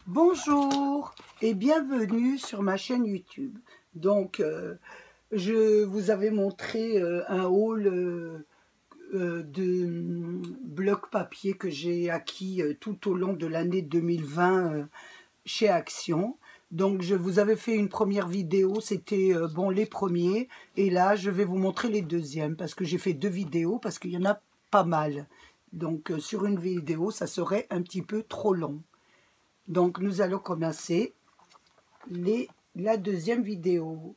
Bonjour et bienvenue sur ma chaîne YouTube. Donc, je vous avais montré un haul de blocs papier que j'ai acquis tout au long de l'année 2020 chez Action. Donc, je vous avais fait une première vidéo, c'était bon les premiers. Et là, je vais vous montrer les deuxièmes parce que j'ai fait deux vidéos parce qu'il y en a pas mal. Donc, sur une vidéo, ça serait un petit peu trop long. Donc, nous allons commencer la deuxième vidéo.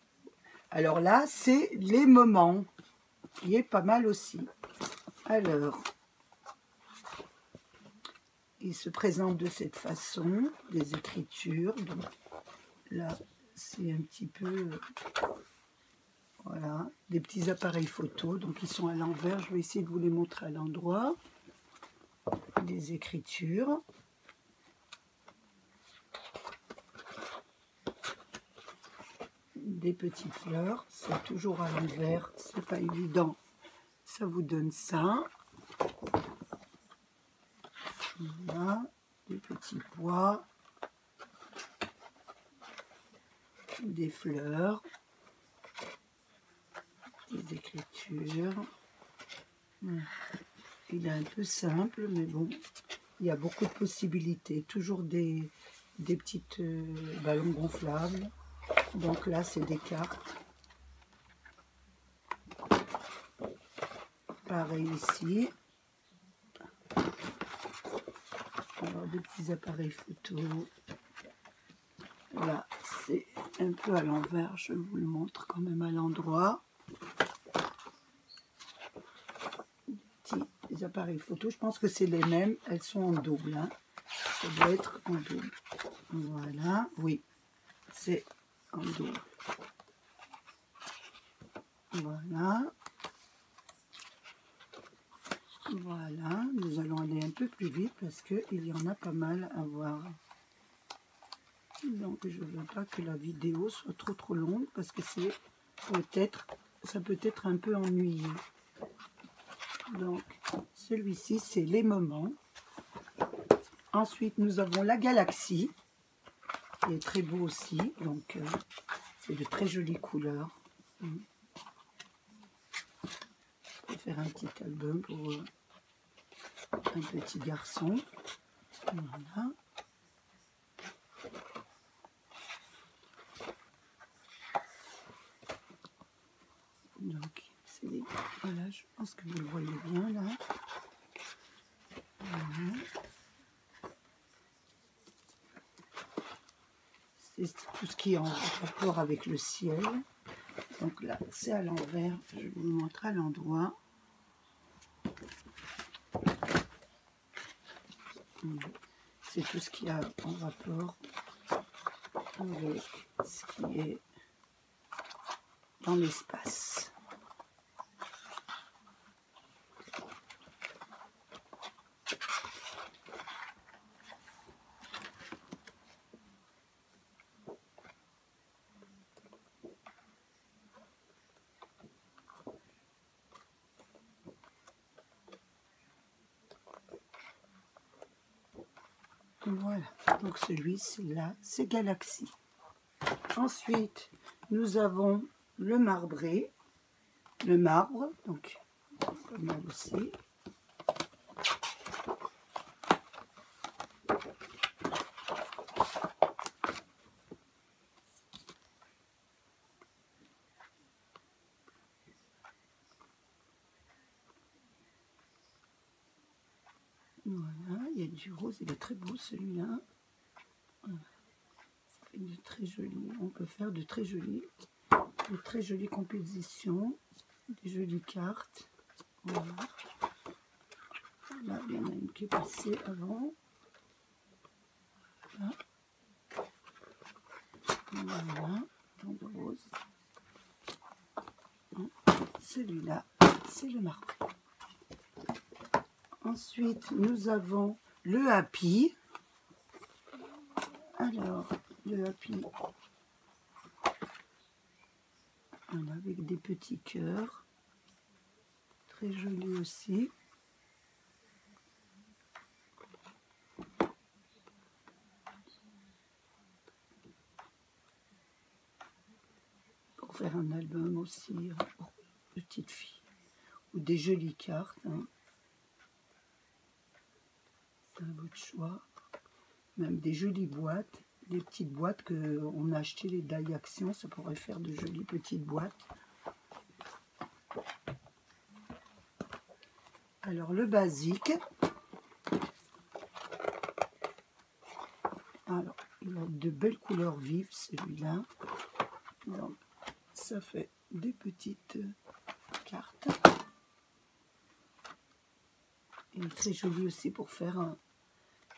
Alors là, c'est les moments, qui est pas mal aussi. Alors, il se présente de cette façon, des écritures. Donc, là, c'est un petit peu, voilà, des petits appareils photo. Donc, ils sont à l'envers. Je vais essayer de vous les montrer à l'endroit. Des écritures. Des petites fleurs, c'est toujours à l'envers, c'est pas évident, ça vous donne ça. Voilà, des petits pois, des fleurs, des écritures. Il est un peu simple, mais bon, il y a beaucoup de possibilités, toujours des petites ballons gonflables. Donc là, c'est des cartes. Pareil ici. Alors, des petits appareils photo. Là, c'est un peu à l'envers. Je vous le montre quand même à l'endroit. Petits appareils photo. Je pense que c'est les mêmes. Elles sont en double. Hein. Ça doit être en double. Voilà. Oui, c'est en double. Voilà. Voilà. Nous allons aller un peu plus vite parce qu'il y en a pas mal à voir. Donc, je ne veux pas que la vidéo soit trop longue parce que ça peut être un peu ennuyeux. Donc, celui-ci, c'est les moments. Ensuite, nous avons la galaxie, qui est très beau aussi. Donc, c'est de très jolies couleurs. On peut faire un petit album pour un petit garçon. Voilà. Donc, voilà, je pense que vous le voyez bien là. Voilà. C'est tout ce qui est en rapport avec le ciel. Donc là, c'est à l'envers. Je vais vous le montrer à l'endroit. C'est tout ce qui a en rapport avec ce qui est dans l'espace. Voilà, donc celui-là, c'est Galaxie. Ensuite, nous avons le marbré, le marbre, donc pas mal aussi. Voilà, il y a du rose, il est très beau celui-là. Voilà. Ça fait de très jolies, on peut faire de très jolies compositions, des jolies cartes. Voilà. Là, il y en a une qui est passée avant. Voilà. Voilà, ton de rose. Celui-là, c'est le marbre. Ensuite, nous avons le happy. Alors, le happy, voilà, avec des petits cœurs. Très joli aussi. faire un album aussi pour petite fille. Ou des jolies cartes. Hein. C'est à votre choix. Même des jolies boîtes. Des petites boîtes qu'on a acheté les die Action. Ça pourrait faire de jolies petites boîtes. Alors le basique. Alors, il a de belles couleurs vives, celui-là. Donc, ça fait des petites cartes. Il est très joli aussi pour faire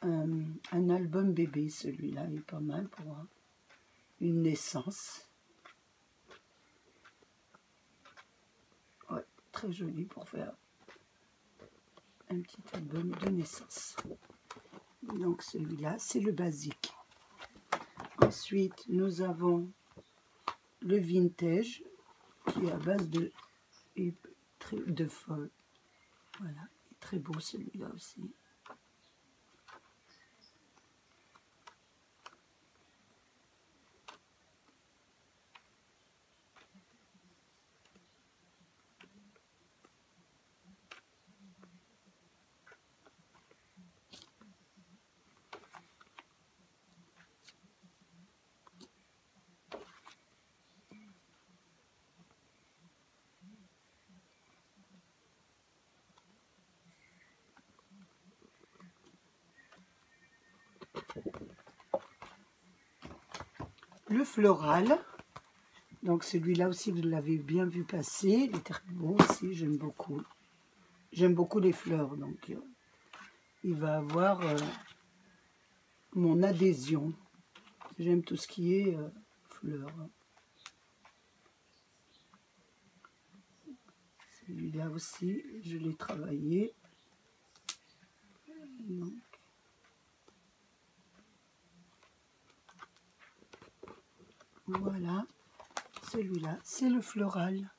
un album bébé, celui-là. Il est pas mal pour une naissance. Ouais, très joli pour faire un petit album de naissance. Donc celui-là, c'est le basique. Ensuite, nous avons le vintage, qui est à base de feuilles. Voilà, il est très beau celui-là aussi. Le floral, donc celui-là aussi vous l'avez bien vu passer, il est très beau aussi, j'aime beaucoup. J'aime beaucoup les fleurs, donc il va avoir mon adhésion. J'aime tout ce qui est fleurs. Celui-là aussi, je l'ai travaillé. Donc, voilà, celui-là, c'est le floral.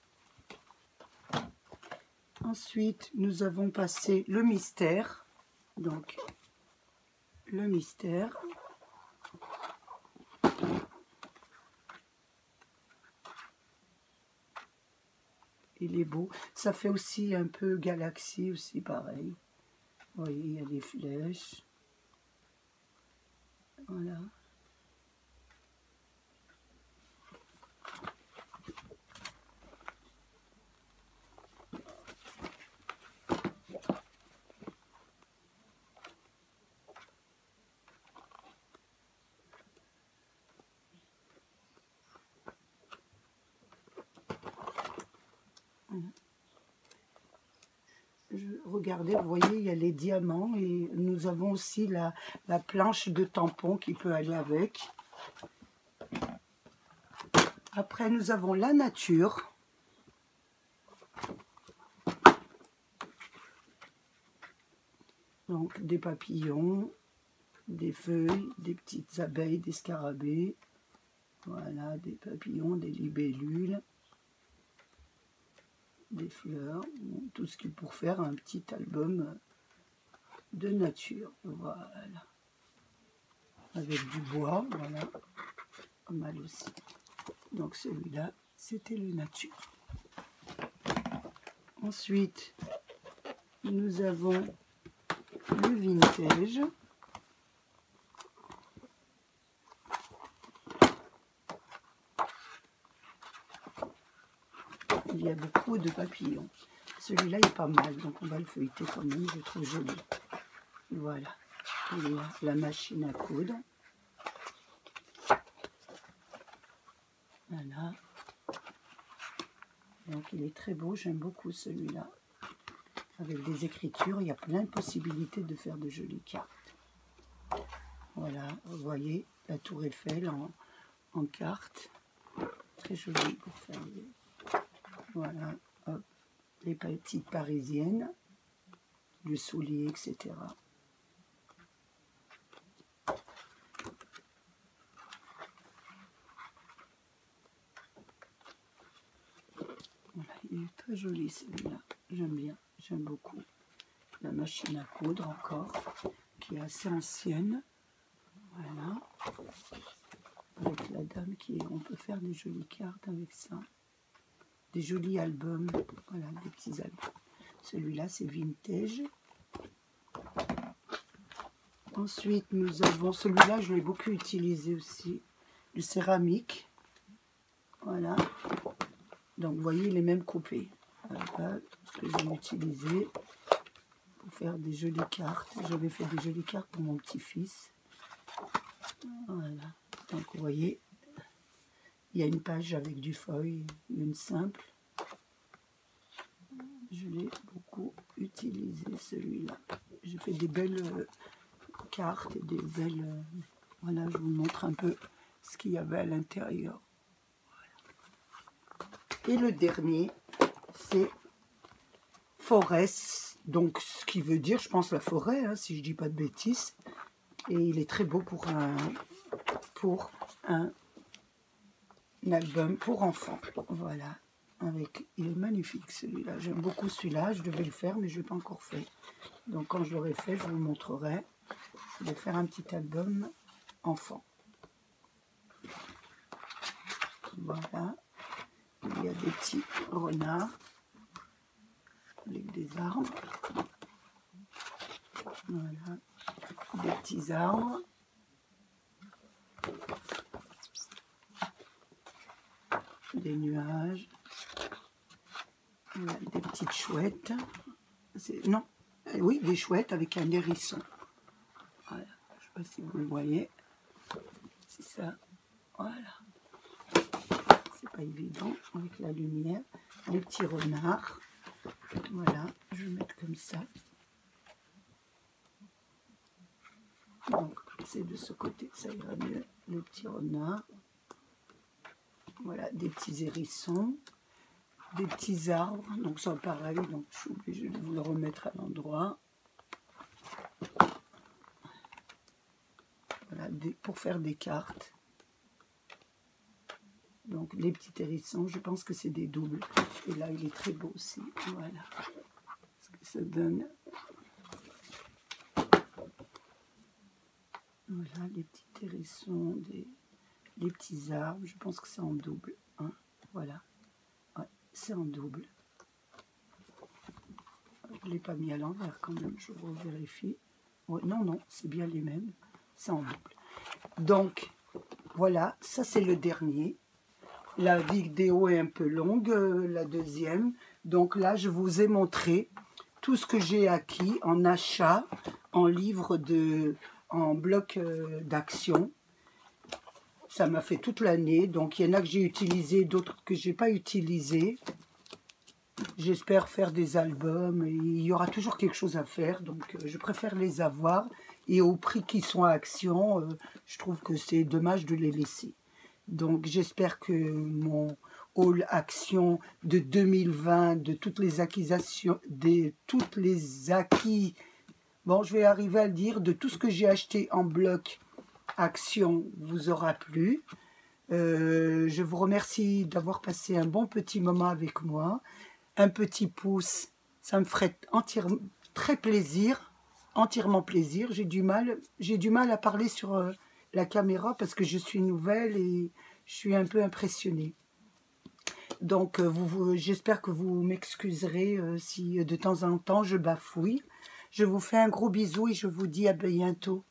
Ensuite, nous avons passé le mystère. Donc, le mystère. Il est beau. Ça fait aussi un peu galaxie aussi, pareil. Vous voyez, il y a des flèches. Voilà. Regardez, vous voyez, il y a les diamants et nous avons aussi la planche de tampon qui peut aller avec. Après, nous avons la nature. Donc, des papillons, des feuilles, des petites abeilles, des scarabées. Voilà, des papillons, des libellules. Des fleurs, tout ce qui est pour faire un petit album de nature, voilà, avec du bois, voilà, pas mal aussi. Donc celui-là, c'était le nature. Ensuite, nous avons le vintage. Il y a beaucoup de papillons. Celui-là est pas mal, donc on va le feuilleter quand même, je trouve joli. Voilà. Il y a la machine à coudre. Voilà. Donc il est très beau, j'aime beaucoup celui-là. Avec des écritures, il y a plein de possibilités de faire de jolies cartes. Voilà, vous voyez la tour Eiffel en carte. Très joli pour faire des... Voilà, hop, les petites parisiennes, le soulier, etc. Voilà, il est très joli celui-là, j'aime bien, j'aime beaucoup. La machine à coudre encore, qui est assez ancienne. Voilà, avec la dame qui, on peut faire des jolies cartes avec ça. des jolis albums. Voilà, des petits albums. Celui-là, c'est vintage. Ensuite, nous avons celui-là, je l'ai beaucoup utilisé aussi, du céramique. Voilà. Donc, vous voyez, il est même coupé. Voilà ce que je vais utiliser pour faire des jolies cartes. J'avais fait des jolies cartes pour mon petit-fils. Voilà. Donc, vous voyez, il y a une page avec du feuille, une simple. Je l'ai beaucoup utilisé, celui-là. J'ai fait des belles cartes et des belles... voilà, je vous montre un peu ce qu'il y avait à l'intérieur. Voilà. Et le dernier, c'est Forest. Donc, ce qui veut dire, je pense, la forêt, hein, si je dis pas de bêtises. Et il est très beau pour un album pour enfants. Voilà. Avec, il est magnifique celui-là. J'aime beaucoup celui-là. Je devais le faire, mais je ne l'ai pas encore fait. Donc, quand je l'aurai fait, je vous le montrerai. Je vais faire un petit album enfant. Voilà. Il y a des petits renards avec des arbres. Voilà. Des petits arbres. Des nuages. Voilà, des petites chouettes. Non, oui, des chouettes avec un hérisson. Voilà. Je ne sais pas si vous le voyez. C'est ça. Voilà. C'est pas évident avec la lumière. Les petits renards. Voilà. Je vais mettre comme ça. Donc, c'est de ce côté, ça ira mieux. Le petit renard. Voilà, des petits hérissons. Des petits arbres. Donc, ça pareil. Donc, je suis obligée de vous le remettre à l'endroit. Voilà, pour faire des cartes. Donc, les petits hérissons, je pense que c'est des doubles. Et là, il est très beau aussi. Voilà. Ce que ça donne. Voilà, les petits hérissons, des petits arbres. Je pense que c'est en double. Hein. Voilà. Ouais, c'est en double. Je ne l'ai pas mis à l'envers quand même. Je revérifie. Ouais, non, non, c'est bien les mêmes. C'est en double. Donc, voilà. Ça, c'est le dernier. La vidéo est un peu longue, la deuxième. Donc là, je vous ai montré tout ce que j'ai acquis en achat, en livre en bloc d'action. Ça m'a fait toute l'année. Donc il y en a que j'ai utilisé, d'autres que j'ai pas utilisé. J'espère faire des albums. Et il y aura toujours quelque chose à faire. Donc je préfère les avoir. Et au prix qu'ils sont à Action, je trouve que c'est dommage de les laisser. Donc j'espère que mon haul Action de 2020, de toutes les acquisitions, bon, je vais arriver à le dire, de tout ce que j'ai acheté en bloc Action vous aura plu. Je vous remercie d'avoir passé un bon petit moment avec moi. Un petit pouce, ça me ferait très plaisir, entièrement plaisir. J'ai du mal à parler sur la caméra parce que je suis nouvelle et je suis un peu impressionnée. Donc, j'espère que vous m'excuserez si de temps en temps je bafouille. Je vous fais un gros bisou et je vous dis à bientôt.